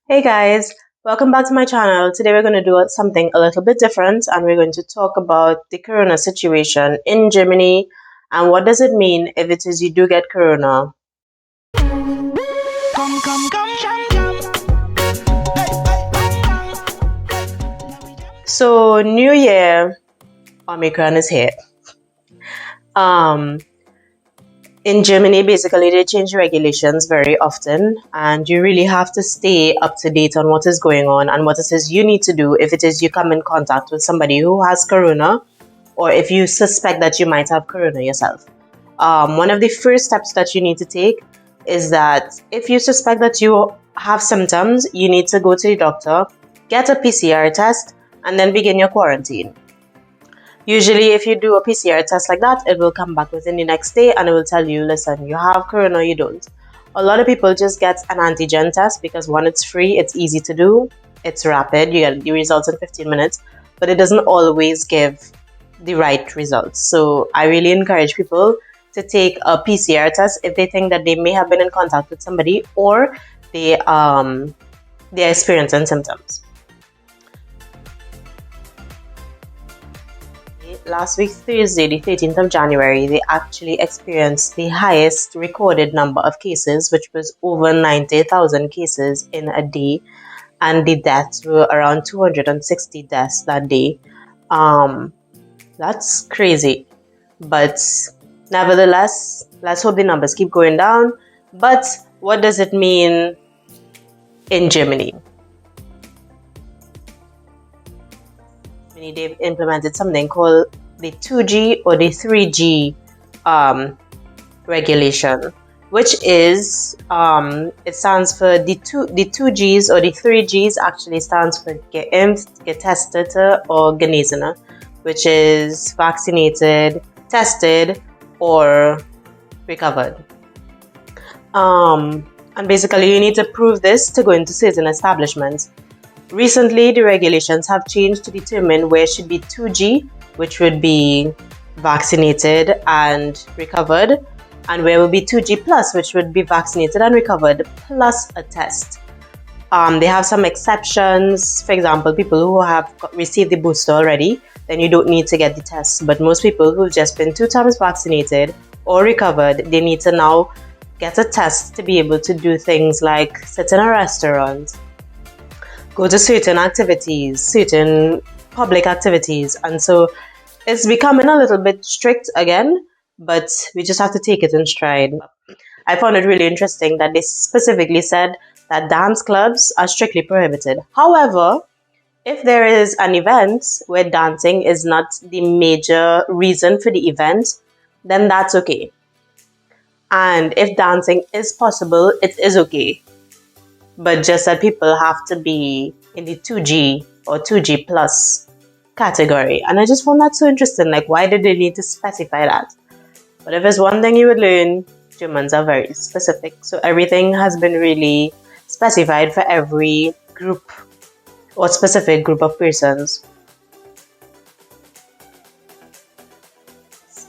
Hey guys, welcome back to my channel. Today we're going to do something a little bit different and we're going to talk about the corona situation in Germany and what does it mean if it is you do get corona. So New Year, Omicron is here. Um, in Germany, basically they change regulations very often and you really have to stay up to date on what is going on and what it is you need to do if it is you come in contact with somebody who has corona or if you suspect that you might have corona yourself. One of the first steps that you need to take is that if you suspect that you have symptoms, you need to go to the doctor, get a PCR test, and then begin your quarantine. Usually, if you do a PCR test like that, it will come back within the next day and it will tell you, listen, you have corona, you don't. A lot of people just get an antigen test because one, it's free, it's easy to do, it's rapid, you get the results in 15 minutes, but it doesn't always give the right results. So I really encourage people to take a PCR test if they think that they may have been in contact with somebody or they're experiencing symptoms. Last week, Thursday, the 13th of January, they actually experienced the highest recorded number of cases, which was over 90,000 cases in a day, and the deaths were around 260 deaths that day. That's crazy. But nevertheless, let's hope the numbers keep going down. But what does it mean in Germany? They've implemented something called the 2G or the 3G regulation, which is it stands for the 2Gs or the 3Gs actually stands for geimpft, getestet, or genesen, which is vaccinated, tested, or recovered. And basically you need to prove this to go into certain establishments. Recently, the regulations have changed to determine where should be 2G, which would be vaccinated and recovered, and where will be 2G plus, which would be vaccinated and recovered plus a test. They have some exceptions. For example, people who have received the booster already, then you don't need to get the test. But most people who've just been 2 times vaccinated or recovered, they need to now get a test to be able to do things like sit in a restaurant, go to certain activities, certain public activities. And so it's becoming a little bit strict again, but we just have to take it in stride. I found it really interesting that they specifically said that dance clubs are strictly prohibited. However, if there is an event where dancing is not the major reason for the event, then that's okay. And if dancing is possible, it is okay. But just that people have to be in the 2G or 2G plus category. And I just found that so interesting. Like, why did they need to specify that? But if there's one thing you would learn, Germans are very specific. So everything has been really specified for every group or specific group of persons.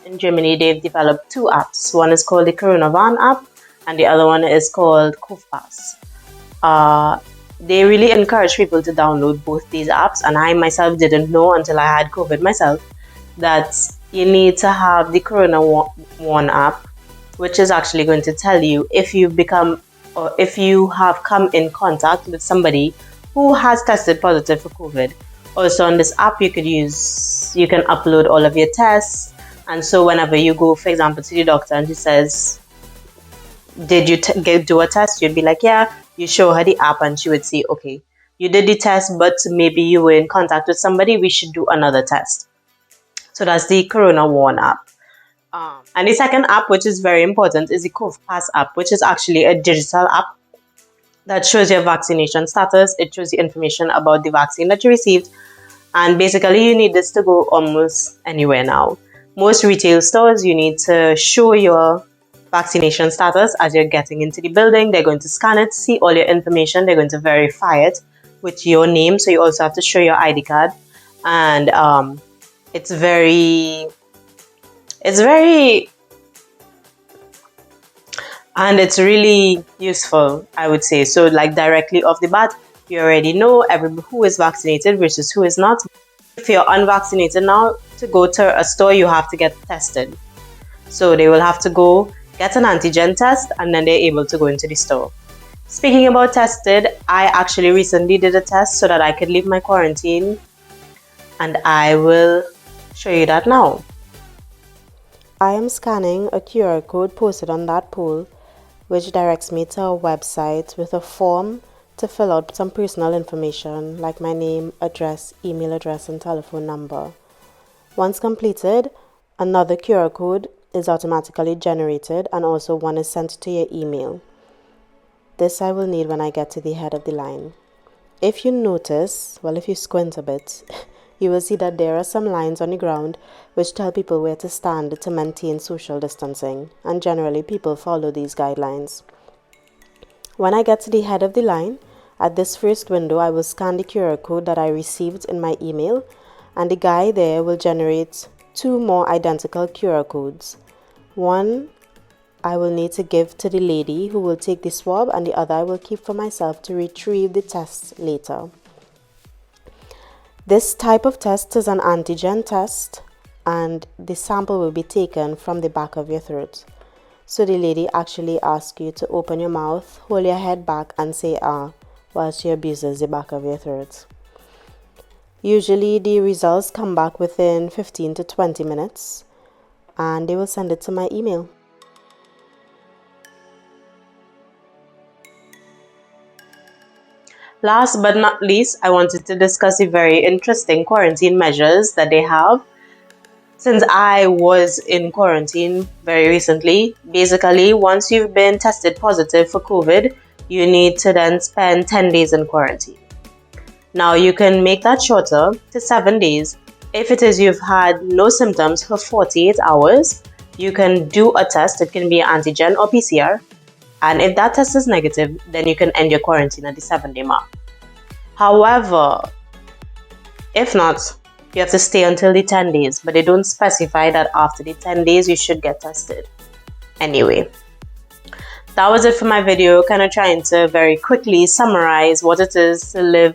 In Germany, they've developed 2 apps. One is called the Coronavan app and the other one is called Kofpass. They really encourage people to download both these apps, and I myself didn't know until I had COVID myself that you need to have the Corona One app, which is actually going to tell you if you've become or if you have come in contact with somebody who has tested positive for COVID. Also on this app you can upload all of your tests, and so whenever you go, for example, to the doctor and she says, did you do a test? You'd be like, yeah. You show her the app and she would say, okay, you did the test, but maybe you were in contact with somebody, we should do another test. So that's the Corona One app. And the second app, which is very important, is the Kofpass app, which is actually a digital app that shows your vaccination status. It shows you information about the vaccine that you received. And basically, you need this to go almost anywhere now. Most retail stores, you need to show your vaccination status as you're getting into the building. They're going to scan it, see all your information. They're going to verify it with your name. So you also have to show your ID card. And it's very And it's really useful, I would say. So like directly off the bat, you already know who is vaccinated versus who is not. If you're unvaccinated now, to go to a store, you have to get tested. So they will have to go get an antigen test and then they're able to go into the store. Speaking about tested, I actually recently did a test so that I could leave my quarantine, and I will show you that now. I am scanning a QR code posted on that poll, which directs me to a website with a form to fill out some personal information like my name, address, email address, and telephone number. Once completed, another QR code is automatically generated and also one is sent to your email. This I will need when I get to the head of the line. If you notice, well, if you squint a bit, you will see that there are some lines on the ground which tell people where to stand to maintain social distancing, and generally people follow these guidelines. When I get to the head of the line, at this first window I will scan the QR code that I received in my email, and the guy there will generate 2 more identical QR codes. One I will need to give to the lady who will take the swab, and the other I will keep for myself to retrieve the test later. This type of test is an antigen test, and the sample will be taken from the back of your throat. So the lady actually asks you to open your mouth, hold your head back and say ah while she abuses the back of your throat. Usually the results come back within 15 to 20 minutes and they will send it to my email. Last but not least, I wanted to discuss the very interesting quarantine measures that they have. Since I was in quarantine very recently, basically once you've been tested positive for COVID, you need to then spend 10 days in quarantine. Now you can make that shorter to 7 days. If it is you've had no symptoms for 48 hours, you can do a test. It can be an antigen or PCR. And if that test is negative, then you can end your quarantine at the 7-day mark. However, if not, you have to stay until the 10 days, but they don't specify that after the 10 days you should get tested. Anyway, that was it for my video, kind of trying to very quickly summarize what it is to live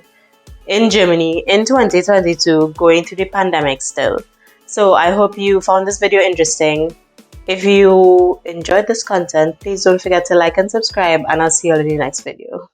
in Germany in 2022, going through the pandemic still. So I hope you found this video interesting. If you enjoyed this content, please don't forget to like and subscribe, and I'll see you in the next video.